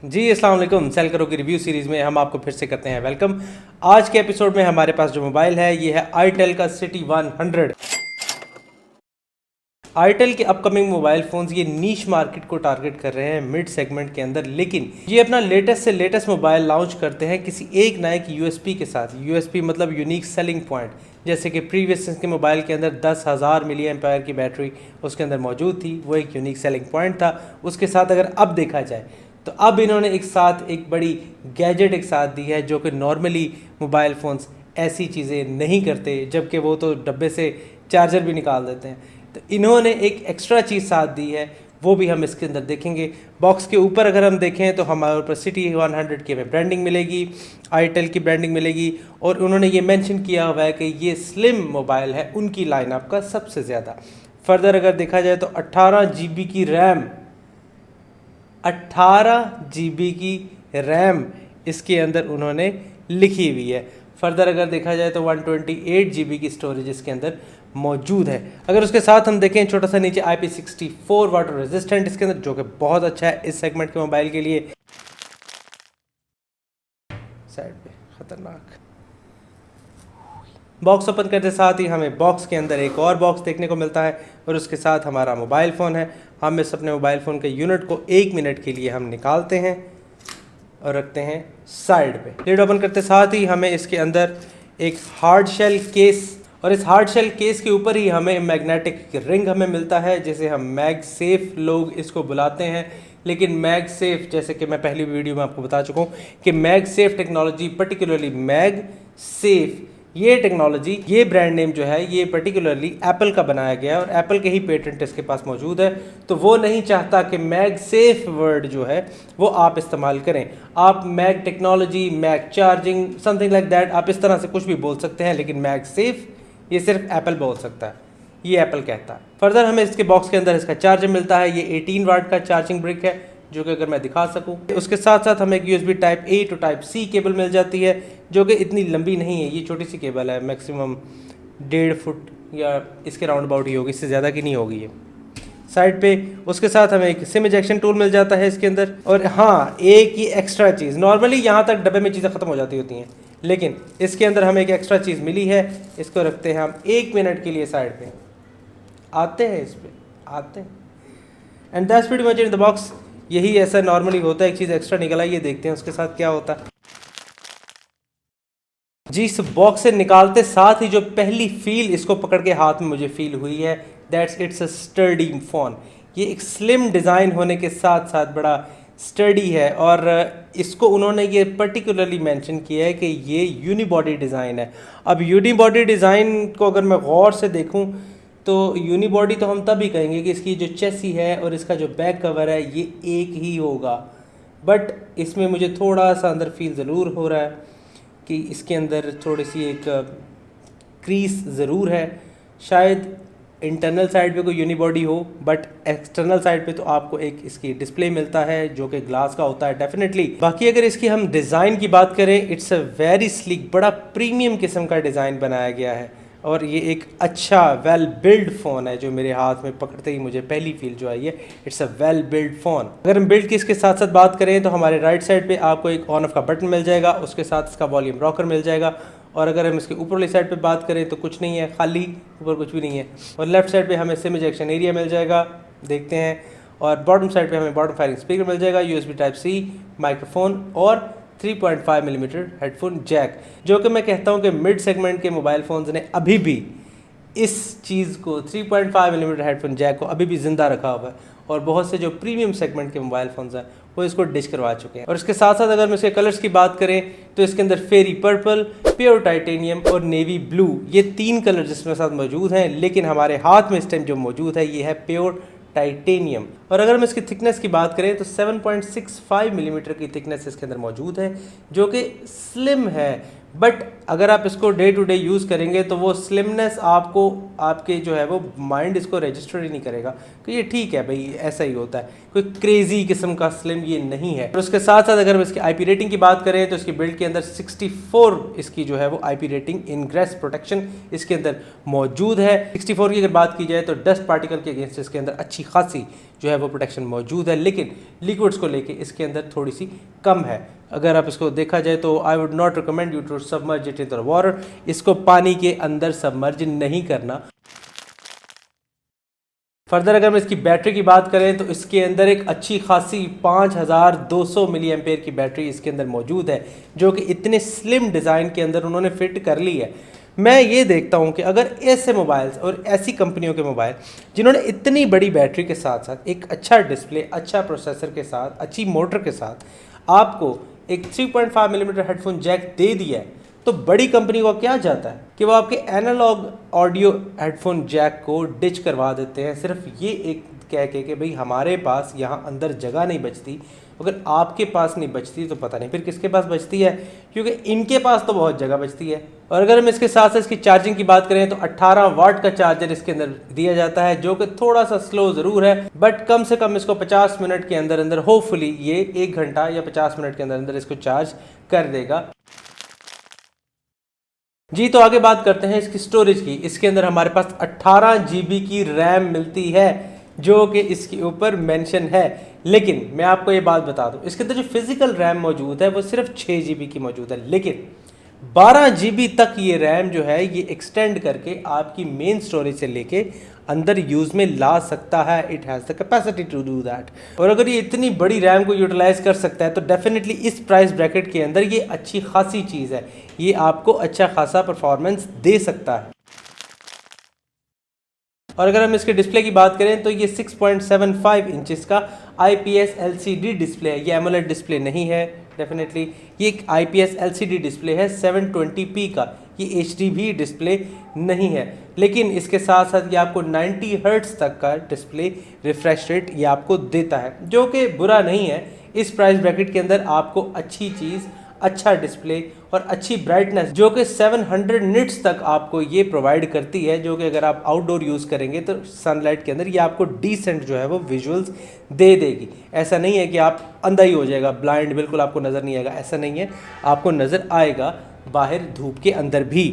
जी अस्सलाम वालेकुम। सेल करो की रिव्यू सीरीज़ में हम आपको फिर से करते हैं वेलकम। आज के एपिसोड में हमारे पास जो मोबाइल है ये है आईटेल का सिटी 100। आईटेल के अपकमिंग मोबाइल फ़ोन्स ये नीश मार्केट को टारगेट कर रहे हैं मिड सेगमेंट के अंदर, लेकिन ये अपना लेटेस्ट से लेटेस्ट मोबाइल लॉन्च करते हैं किसी एक नए की यूएसपी के साथ। यूएसपी मतलब यूनिक सेलिंग पॉइंट। जैसे कि प्रीवियस के मोबाइल के अंदर 10,000 मिली एम्पायर की बैटरी उसके अंदर मौजूद थी, वो एक यूनिक सेलिंग पॉइंट था। उसके साथ अगर अब देखा जाए तो अब इन्होंने एक साथ एक बड़ी गैजेट एक साथ दी है, जो कि नॉर्मली मोबाइल फ़ोन्स ऐसी चीज़ें नहीं करते, जबकि वो तो डब्बे से चार्जर भी निकाल देते हैं। तो इन्होंने एक एक्स्ट्रा चीज़ साथ दी है, वो भी हम इसके अंदर देखेंगे। बॉक्स के ऊपर अगर हम देखें तो हमारे ऊपर सिटी 100 की हमें ब्रांडिंग मिलेगी, आईटेल की ब्रांडिंग मिलेगी, और उन्होंने ये मेंशन किया हुआ है कि ये स्लिम मोबाइल है उनकी लाइनअप का सबसे ज़्यादा। फर्दर अगर देखा जाए तो 18 GB की रैम, 18 GB की रैम इसके अंदर उन्होंने लिखी हुई है। फर्दर अगर देखा जाए तो 128 GB की स्टोरेज इसके अंदर मौजूद है। अगर उसके साथ हम देखें छोटा सा नीचे IP64 वाटर रेजिस्टेंट इसके अंदर, जो कि बहुत अच्छा है इस सेगमेंट के मोबाइल के लिए। साइड पे खतरनाक बॉक्स ओपन करते साथ ही हमें बॉक्स के अंदर एक और बॉक्स देखने को मिलता है, और उसके साथ हमारा मोबाइल फ़ोन है। हम इस अपने मोबाइल फ़ोन के यूनिट को 1 मिनट के लिए हम निकालते हैं और रखते हैं साइड पे। लिड ओपन करते साथ ही हमें इसके अंदर एक हार्ड शेल केस, और इस हार्ड शेल केस के ऊपर ही हमें मैग्नेटिक रिंग हमें मिलता है, जिसे हम मैग सेफ लोग इसको बुलाते हैं। लेकिन मैग सेफ, जैसे कि मैं पहली वीडियो में आपको बता चुका हूँ कि MagSafe technology, particularly MagSafe ये टेक्नोलॉजी, ये ब्रांड नेम जो है ये पर्टिकुलरली एप्पल का बनाया गया है, और एप्पल के ही पेटेंट इसके पास मौजूद है। तो वो नहीं चाहता कि मैग सेफ वर्ड जो है वो आप इस्तेमाल करें। आप mag technology, mag charging, something like that, आप इस तरह से कुछ भी बोल सकते हैं, लेकिन मैग सेफ ये सिर्फ एप्पल बोल सकता है, ये एप्पल कहता है। फर्दर हमें इसके बॉक्स के अंदर इसका चार्जर मिलता है, ये 18 वाट का चार्जिंग ब्रिक है, जो कि अगर मैं दिखा सकूं। उसके साथ साथ हमें एक USB type A to type C cable मिल जाती है, जो कि इतनी लंबी नहीं है, ये छोटी सी केबल है, मैक्सिमम 1.5 फुट या इसके राउंड अबाउट ही होगी, इससे ज़्यादा की नहीं होगी ये साइड पे। उसके साथ हमें एक सिम इजेक्शन टूल मिल जाता है इसके अंदर। और हाँ, एक ही एक्स्ट्रा चीज़, नॉर्मली यहाँ तक डब्बे में चीज़ें ख़त्म हो जाती होती हैं, लेकिन इसके अंदर हमें एक एक्स्ट्रा चीज़ मिली है। इसको रखते हैं हम 1 मिनट के लिए साइड पे, आते हैं इस पे आते हैं, and that's pretty much in the box. यही ऐसा नॉर्मली होता है, एक चीज़ एक्स्ट्रा निकल आई है, देखते हैं उसके साथ क्या होता है। जी, इस बॉक्स से निकालते साथ ही जो पहली फील इसको पकड़ के हाथ में मुझे फील हुई है, that's it's a sturdy phone. ये एक स्लिम डिज़ाइन होने के साथ साथ बड़ा स्टर्डी है, और इसको उन्होंने ये पर्टिकुलरली मेंशन किया है कि ये यूनिबॉडी डिज़ाइन है। अब यूनिबॉडी डिज़ाइन को अगर मैं गौर से देखूं तो यूनिबॉडी तो हम तभी कहेंगे कि इसकी जो चेसी है और इसका जो बैक कवर है ये एक ही होगा, बट इसमें मुझे थोड़ा सा अंदर फील ज़रूर हो रहा है कि इसके अंदर थोड़ी सी एक क्रीज ज़रूर है। शायद इंटरनल साइड पे कोई यूनिबॉडी हो, बट एक्सटर्नल साइड पे तो आपको एक इसकी डिस्प्ले मिलता है जो कि ग्लास का होता है डेफिनेटली। बाकी अगर इसकी हम डिज़ाइन की बात करें, इट्स अ वेरी स्लीक, बड़ा प्रीमियम किस्म का डिज़ाइन बनाया गया है, और ये एक अच्छा वेल बिल्ड फ़ोन है, जो मेरे हाथ में पकड़ते ही मुझे पहली फील जो आई है, it's a well build phone. अगर हम बिल्ड की इसके साथ साथ बात करें तो हमारे राइट साइड पे आपको एक ऑन ऑफ का बटन मिल जाएगा, उसके साथ इसका वॉल्यूम रॉकर मिल जाएगा। और अगर हम इसके ऊपर वाली साइड पे बात करें तो कुछ नहीं है, खाली, ऊपर कुछ भी नहीं है। और लेफ्ट साइड पे हमें सिम इजेक्शन एरिया मिल जाएगा, देखते हैं। और बॉटम साइड पे हमें बॉटम फायरिंग स्पीकर मिल जाएगा, USB टाइप C माइक्रोफोन, और 3.5 मिलीमीटर हेडफोन जैक, जो कि मैं कहता हूं कि मिड सेगमेंट के मोबाइल फ़ोन्स ने अभी भी इस चीज़ को, 3.5 मिलीमीटर हेडफोन जैक को अभी भी ज़िंदा रखा हुआ है, और बहुत से जो प्रीमियम सेगमेंट के मोबाइल फ़ोन्स हैं वो इसको डिश करवा चुके हैं। और इसके साथ साथ अगर हम इसके कलर्स की बात करें तो इसके अंदर फेरी पर्पल, प्योर टाइटेनियम और नेवी ब्लू, ये 3 कलर जिसमें साथ मौजूद हैं, लेकिन हमारे हाथ में इस टाइम जो मौजूद है ये है प्योर टाइटेनियम। और अगर हम इसकी थिकनेस की बात करें तो 7.65 मिलीमीटर की थिकनेस इसके अंदर मौजूद है, जो कि स्लिम है, बट अगर आप इसको डे टू डे यूज़ करेंगे तो वो स्लिमनेस आपको, आपके जो है वो माइंड इसको रजिस्टर ही नहीं करेगा कि ये ठीक है भाई, ऐसा ही होता है, कोई क्रेजी किस्म का स्लिम ये नहीं है। और उसके साथ साथ अगर हम इसकी IP रेटिंग की बात करें तो इसकी बिल्ड के अंदर 64 इसकी जो है वो IP रेटिंग इनग्रेस प्रोटेक्शन इसके अंदर मौजूद है। 64 की अगर बात की जाए तो डस्ट पार्टिकल के अगेंस्ट इसके अंदर अच्छी खासी जो है वो प्रोटेक्शन मौजूद है, लेकिन लिक्विड्स को लेके इसके अंदर थोड़ी सी कम है। अगर आप इसको देखा जाए तो I would not recommend you to submerge it in the water, इसको पानी के अंदर सबमर्ज नहीं करना। फर्दर अगर हम इसकी बैटरी की बात करें तो इसके अंदर एक अच्छी खासी 5200 मिली एम्पेयर की बैटरी इसके अंदर मौजूद है, जो कि इतने स्लिम डिज़ाइन के अंदर उन्होंने फिट कर ली है। मैं ये देखता हूँ कि अगर ऐसे मोबाइल्स और ऐसी कंपनियों के मोबाइल जिन्होंने इतनी बड़ी बैटरी के साथ साथ एक अच्छा डिस्प्ले, अच्छा प्रोसेसर के साथ, अच्छी मोटर के साथ आपको एक 3.5 मिलीमीटर हेडफोन जैक दे दिया है, तो बड़ी कंपनी को क्या जाता है कि वो आपके एनालॉग ऑडियो हेडफोन जैक को डिच करवा देते हैं, सिर्फ ये एक कह के कि भाई हमारे पास यहाँ अंदर जगह नहीं बचती। अगर आपके पास नहीं बचती तो पता नहीं फिर किसके पास बचती है, क्योंकि इनके पास तो बहुत जगह बचती है। और अगर हम इसके साथ साथ इसकी चार्जिंग की बात करें तो 18 वाट का चार्जर इसके अंदर दिया जाता है, जो कि थोड़ा सा स्लो ज़रूर है, बट कम से कम इसको 50 मिनट के अंदर अंदर होपफुली ये 1 घंटा या 50 मिनट के अंदर अंदर इसको चार्ज कर देगा। जी तो आगे बात करते हैं इसकी स्टोरेज की। इसके अंदर हमारे पास 18 GB की रैम मिलती है, जो कि इसके ऊपर मेंशन है, लेकिन मैं आपको ये बात बता दूं, इसके अंदर जो फिजिकल रैम मौजूद है वो सिर्फ 6 GB की मौजूद है, लेकिन 12 GB तक ये रैम जो है ये एक्सटेंड करके आपकी मेन स्टोरेज से लेके अंदर यूज़ में ला सकता है। It has the capacity to do that. और अगर ये इतनी बड़ी रैम को यूटिलाइज कर सकता है तो डेफिनेटली इस प्राइस ब्रैकेट के अंदर ये अच्छी खासी चीज़ है, ये आपको अच्छा खासा परफॉर्मेंस दे सकता है। और अगर हम इसके डिस्प्ले की बात करें तो ये 6.75 इंचेस का IPS LCD डिस्प्ले है, ये एमोलेड डिस्प्ले नहीं है। डेफिनेटली ये एक IPS LCD डिस्प्ले है 720p का, ये HD भी डिस्प्ले नहीं है, लेकिन इसके साथ साथ ये आपको 90 हर्ट्ज तक का डिस्प्ले रिफ्रेश रेट ये आपको देता है, जो कि बुरा नहीं है। इस प्राइस ब्रैकेट के अंदर आपको अच्छी चीज़, अच्छा डिस्प्ले और अच्छी ब्राइटनेस जो कि 700 निट्स तक आपको ये प्रोवाइड करती है, जो कि अगर आप आउटडोर यूज़ करेंगे तो सनलाइट के अंदर ये आपको डिसेंट जो है वो विजुअल्स दे देगी। ऐसा नहीं है कि आप अंधा ही हो जाएगा, ब्लाइंड बिल्कुल आपको नज़र नहीं आएगा, ऐसा नहीं है, आपको नज़र आएगा बाहर धूप के अंदर भी।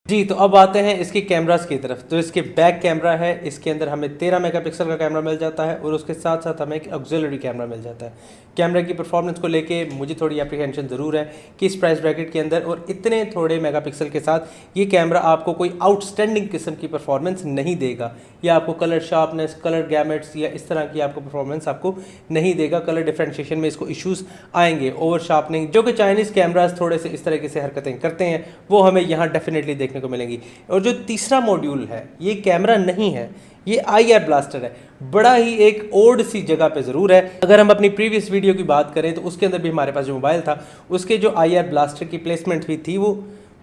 जी तो अब आते हैं इसके कैमरास की तरफ। तो इसके बैक कैमरा है, इसके अंदर हमें 13 मेगापिक्सल का कैमरा मिल जाता है और उसके साथ साथ हमें एक ऑक्सिलरी कैमरा मिल जाता है। कैमरा की परफॉर्मेंस को लेके मुझे थोड़ी एप्रीहेंशन ज़रूर है कि इस प्राइस ब्रैकेट के अंदर और इतने थोड़े मेगापिक्सल के साथ ये कैमरा आपको कोई आउटस्टैंडिंग किस्म की परफॉर्मेंस नहीं देगा, या आपको कलर शार्पनेस, कलर गैमेट्स या इस तरह की आपको परफॉर्मेंस आपको नहीं देगा। कलर डिफ्रेंशिएशन में इसको इश्यूज़ आएंगे, ओवर शार्पनिंग, जो कि चाइनीज़ कैमराज थोड़े से इस तरीके से हरकतें करते हैं, वो हमें यहाँ डेफिनेटली देखने को मिलेंगी। और जो तीसरा मॉड्यूल है ये कैमरा नहीं है, ये IR ब्लास्टर है, बड़ा ही एक ओल्ड सी जगह पे ज़रूर है। अगर हम अपनी प्रीवियस वीडियो की बात करें तो उसके अंदर भी हमारे पास जो मोबाइल था उसके जो IR ब्लास्टर की प्लेसमेंट हुई थी वो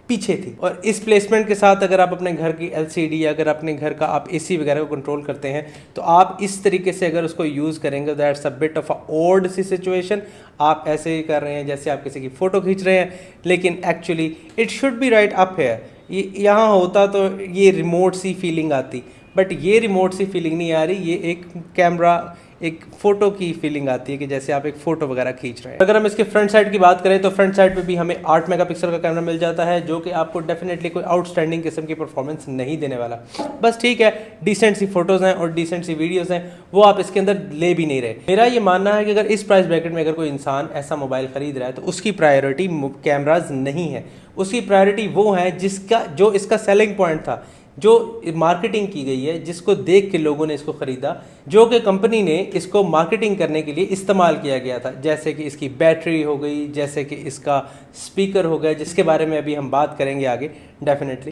पीछे थी, और इस प्लेसमेंट के साथ अगर आप अपने घर की LCD या अगर अपने घर का आप AC वगैरह को कंट्रोल करते हैं तो आप इस तरीके से अगर उसको यूज़ करेंगे, that's a bit of a old see situation. आप ऐसे ही कर रहे हैं जैसे आप किसी की फ़ोटो खींच रहे हैं, लेकिन actually it should be right up here. ये यहाँ होता तो ये रिमोट सी फीलिंग आती, बट ये रिमोट सी फीलिंग नहीं आ रही, ये एक कैमरा, एक फ़ोटो की फीलिंग आती है कि जैसे आप एक फ़ोटो वगैरह खींच रहे हैं। अगर हम इसके फ्रंट साइड की बात करें तो फ्रंट साइड पे भी हमें 8 मेगापिक्सल का कैमरा मिल जाता है, जो कि आपको डेफिनेटली कोई आउटस्टैंडिंग किस्म की परफॉर्मेंस नहीं देने वाला। बस ठीक है, डिसेंट सी फोटोज़ हैं और डिसेंट सी वीडियोज़ हैं, वो आप इसके अंदर ले भी नहीं रहे। मेरा ये मानना है कि अगर इस प्राइस ब्रैकेट में अगर कोई इंसान ऐसा मोबाइल ख़रीद रहा है तो उसकी प्रायोरिटी कैमराज नहीं है, उसकी प्रायोरिटी वो है जिसका जो इसका सेलिंग पॉइंट था, जो मार्केटिंग की गई है, जिसको देख के लोगों ने इसको ख़रीदा, जो कि कंपनी ने इसको मार्केटिंग करने के लिए इस्तेमाल किया गया था, जैसे कि इसकी बैटरी हो गई, जैसे कि इसका स्पीकर हो गया, जिसके बारे में अभी हम बात करेंगे आगे डेफिनेटली।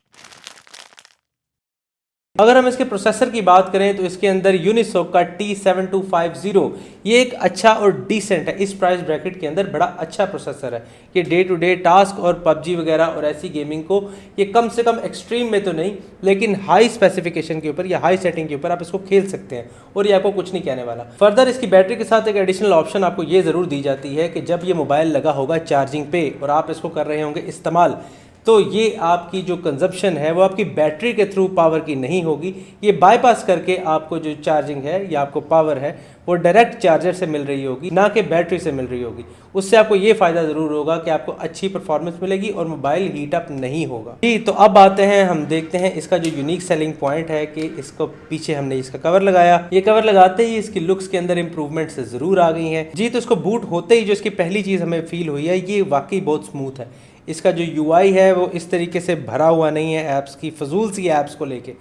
अगर हम इसके प्रोसेसर की बात करें तो इसके अंदर यूनिसोक का T7250 ये एक अच्छा और डिसेंट है, इस प्राइस ब्रैकेट के अंदर बड़ा अच्छा प्रोसेसर है। ये डे टू डे टास्क और PUBG वगैरह और ऐसी गेमिंग को ये कम से कम एक्सट्रीम में तो नहीं, लेकिन हाई स्पेसिफिकेशन के ऊपर या हाई सेटिंग के ऊपर आप इसको खेल सकते हैं और ये आपको कुछ नहीं कहने वाला। फर्दर इसकी बैटरी के साथ एक एडिशनल ऑप्शन आपको ये ज़रूर दी जाती है कि जब ये मोबाइल लगा होगा चार्जिंग पे और आप इसको कर रहे होंगे इस्तेमाल, तो ये आपकी जो कंजप्शन है वो आपकी बैटरी के थ्रू पावर की नहीं होगी, ये बाईपास करके आपको जो चार्जिंग है या आपको पावर है वो डायरेक्ट चार्जर से मिल रही होगी, ना कि बैटरी से मिल रही होगी। उससे आपको ये फ़ायदा ज़रूर होगा कि आपको अच्छी परफॉर्मेंस मिलेगी और मोबाइल हीट अप नहीं होगा। जी, तो अब आते हैं, हम देखते हैं इसका जो यूनिक सेलिंग पॉइंट है कि इसको पीछे हमने इसका कवर लगाया। ये कवर लगाते ही इसकी लुक्स के अंदर इंप्रूवमेंट से ज़रूर आ गई हैं। जी, तो इसको बूट होते ही जो इसकी पहली चीज़ हमें फील हुई है, ये वाकई बहुत स्मूथ है। इसका जो यूआई है वो इस तरीके से भरा हुआ नहीं है ऐप्स की, फजूल सी ऐप्स को लेके।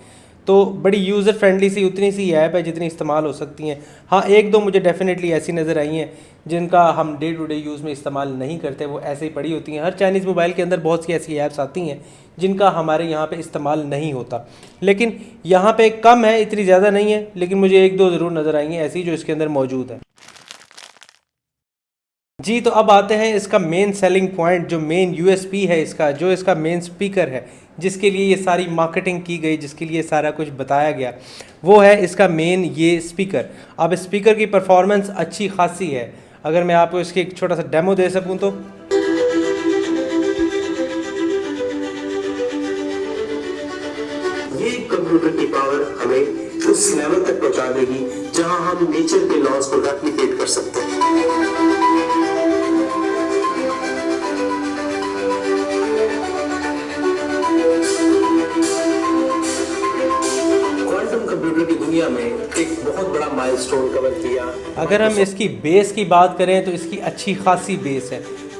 तो बड़ी यूज़र फ्रेंडली सी उतनी सी ऐप है जितनी इस्तेमाल हो सकती हैं। हाँ, एक दो मुझे डेफिनेटली ऐसी नज़र आई हैं जिनका हम डे टू डे यूज़ में इस्तेमाल नहीं करते, वो ऐसे ही पड़ी होती हैं। हर चाइनीज़ मोबाइल के अंदर बहुत सी ऐसी ऐप्स आती हैं जिनका हमारे यहाँ पे इस्तेमाल नहीं होता, लेकिन यहाँ पे कम है, इतनी ज़्यादा नहीं है, लेकिन मुझे एक दो ज़रूर नज़र आई हैं ऐसी जो इसके अंदर मौजूद है। जी, तो अब आते हैं इसका मेन सेलिंग पॉइंट, जो मेन यूएसपी है इसका, जो इसका मेन स्पीकर है जिसके लिए ये सारी मार्केटिंग की गई, जिसके लिए सारा कुछ बताया गया, वो है इसका मेन ये स्पीकर। अब स्पीकर की परफॉर्मेंस अच्छी खासी है। अगर मैं आपको इसकी एक छोटा सा डेमो दे सकूं तो ये कंप्यूटर की पावर हमें उस लेवल तक पहुंचा देगी जहां हम नेचर के लॉज को रेप्लिकेट कर सकते हैं। क्वांटम कंप्यूटर की दुनिया में एक बहुत बड़ा माइलस्टोन कवर किया। अगर हम इसकी बेस की बात करें तो इसकी अच्छी खासी बेस है।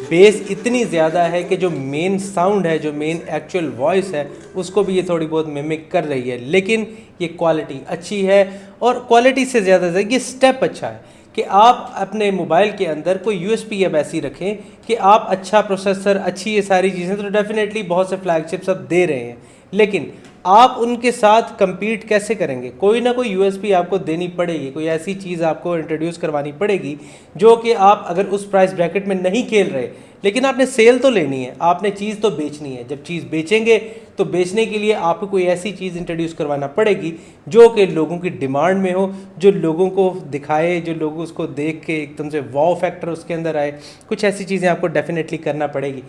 बेस इतनी ज़्यादा है कि जो मेन साउंड है, जो मेन एक्चुअल वॉइस है, उसको भी ये थोड़ी बहुत मिमिक कर रही है। लेकिन ये क्वालिटी अच्छी है, और क्वालिटी से ज़्यादा ये स्टेप अच्छा है कि आप अपने मोबाइल के अंदर कोई यूएसपी अब ऐसी रखें कि आप अच्छा प्रोसेसर, अच्छी ये सारी चीज़ें तो डेफिनेटली बहुत से फ्लैगशिप्स अब दे रहे हैं, लेकिन आप उनके साथ compete कैसे करेंगे? कोई ना कोई यूएसपी आपको देनी पड़ेगी, कोई ऐसी चीज़ आपको इंट्रोड्यूस करवानी पड़ेगी जो कि आप अगर उस प्राइस ब्रैकेट में नहीं खेल रहे, लेकिन आपने सेल तो लेनी है, आपने चीज़ तो बेचनी है। जब चीज़ बेचेंगे तो बेचने के लिए आपको कोई ऐसी चीज़ इंट्रोड्यूस करवाना पड़ेगी जो कि लोगों की डिमांड में हो, जो लोगों को दिखाए, जो लोग उसको देख के एकदम से वाव फैक्टर उसके अंदर आए। कुछ ऐसी चीज़ें आपको डेफिनेटली करना पड़ेगी।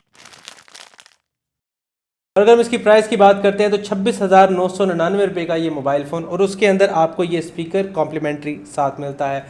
और अगर हम इसकी प्राइस की बात करते हैं तो 26,999 रुपये का ये मोबाइल फ़ोन, और उसके अंदर आपको ये स्पीकर कॉम्प्लीमेंट्री साथ मिलता है।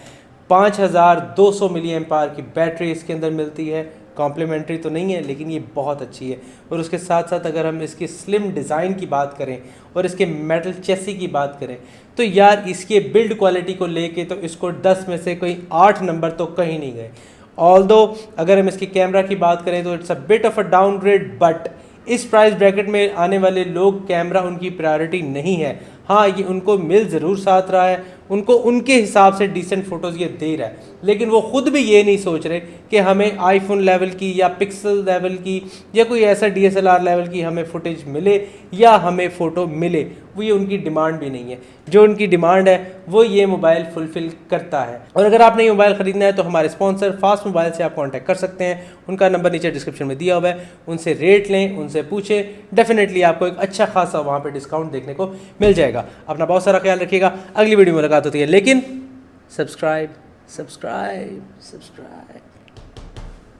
5200 मिली एम्पायर की बैटरी इसके अंदर मिलती है। कॉम्प्लीमेंट्री तो नहीं है, लेकिन ये बहुत अच्छी है। और उसके साथ साथ अगर हम इसकी स्लिम डिज़ाइन की बात करें और इसके मेटल चेसी की बात करें तो यार इसके बिल्ड क्वालिटी को लेके तो इसको 10 में से कोई 8 नंबर तो कहीं नहीं गए। ऑल्दो अगर हम इसकी कैमरा की बात करें तो it's a bit of a downgrade, but इस प्राइस ब्रैकेट में आने वाले लोग कैमरा उनकी प्रायोरिटी नहीं है। हाँ, ये उनको मिल ज़रूर साथ रहा है, उनको उनके हिसाब से डिसेंट फ़ोटोज़ ये दे रहा है, लेकिन वो ख़ुद भी ये नहीं सोच रहे कि हमें आईफोन लेवल की या पिक्सल लेवल की या कोई ऐसा DSLR लेवल की हमें फुटेज मिले या हमें फ़ोटो मिले। वो ये उनकी डिमांड भी नहीं है। जो उनकी डिमांड है वो ये मोबाइल फुलफ़िल करता है। और अगर आपने ये मोबाइल ख़रीदना है तो हमारे स्पॉन्सर फास्ट मोबाइल से आप कॉन्टैक्ट कर सकते हैं। उनका नंबर नीचे डिस्क्रिप्शन में दिया हुआ है, उनसे रेट लें, उनसे पूछें, डेफिनेटली आपको एक अच्छा खासा वहाँ पर डिस्काउंट देखने को मिल जाएगा। अपना बहुत सारा ख्याल रखिएगा। अगली वीडियो में मुलाकात होती है, लेकिन सब्सक्राइब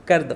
कर दो।